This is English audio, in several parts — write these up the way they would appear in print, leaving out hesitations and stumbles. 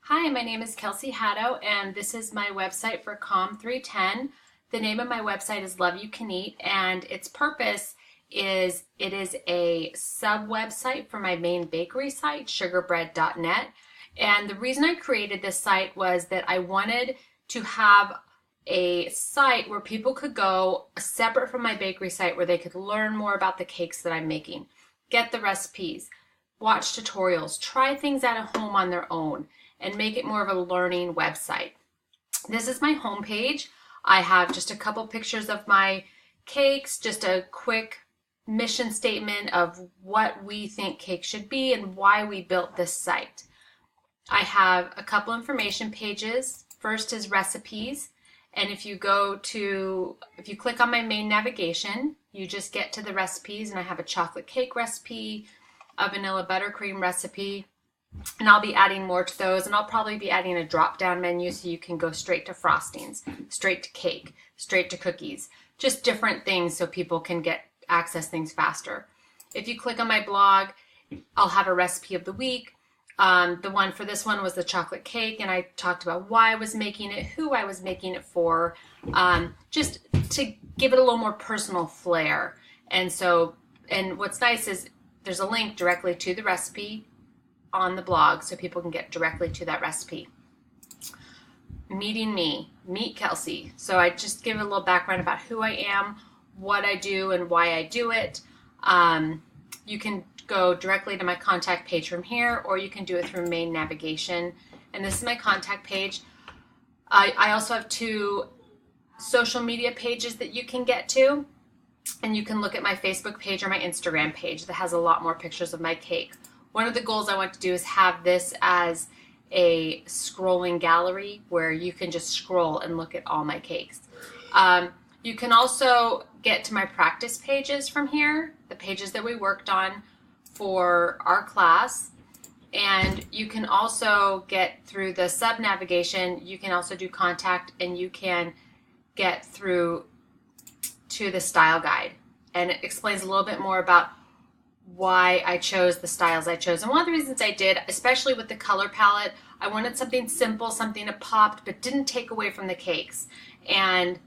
Hi, my name is Kelsey Haddo, and this is my website for Comm 310. The name of my website is Love You Can Eat, and its purpose is it is a sub website for my main bakery site, sugarbread.net. And the reason I created this site was that I wanted to have a site where people could go separate from my bakery site where they could learn more about the cakes that I'm making, get the recipes, watch tutorials, try things at home on their own, and make it more of a learning website. This is my homepage. I have just a couple pictures of my cakes, just a quick mission statement of what we think cake should be and why we built this site. I have a couple information pages. First is recipes, and if you click on my main navigation, you just get to the recipes, and I have a chocolate cake recipe, a vanilla buttercream recipe, and I'll be adding more to those, and I'll probably be adding a drop-down menu so you can go straight to frostings, straight to cake, straight to cookies, just different things so people can access things faster. If you click on my blog, I'll have a recipe of the week. The one for this one was the chocolate cake, and I talked about why I was making it, who I was making it for, just to give it a little more personal flair. And what's nice is there's a link directly to the recipe on the blog so people can get directly to that recipe. Meeting me, meet Kelsey. So I just give a little background about who I am, what I do, and why I do it. You can go directly to my contact page from here, or you can do it through main navigation. And this is my contact page. I also have two social media pages that you can get to, and you can look at my Facebook page or my Instagram page that has a lot more pictures of my cake. One of the goals I want to do is have this as a scrolling gallery where you can just scroll and look at all my cakes. You can also get to my practice pages from here, the pages that we worked on for our class. And you can also get through the sub navigation, you can also do contact, and you can get through to the style guide. And it explains a little bit more about why I chose the styles I chose. And one of the reasons I did, especially with the color palette, I wanted something simple, something that popped but didn't take away from the cakes. And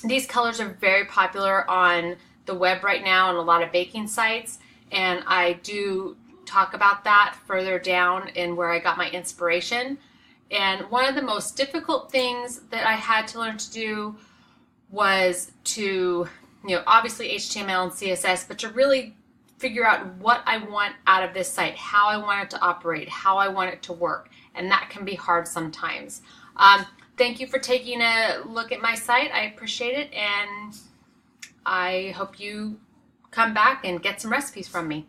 these colors are very popular on the web right now on a lot of baking sites, and I do talk about that further down in where I got my inspiration. And one of the most difficult things that I had to learn to do was to, obviously HTML and CSS, but to really figure out what I want out of this site, how I want it to operate, how I want it to work, and that can be hard sometimes. Thank you for taking a look at my site. I appreciate it, and I hope you come back and get some recipes from me.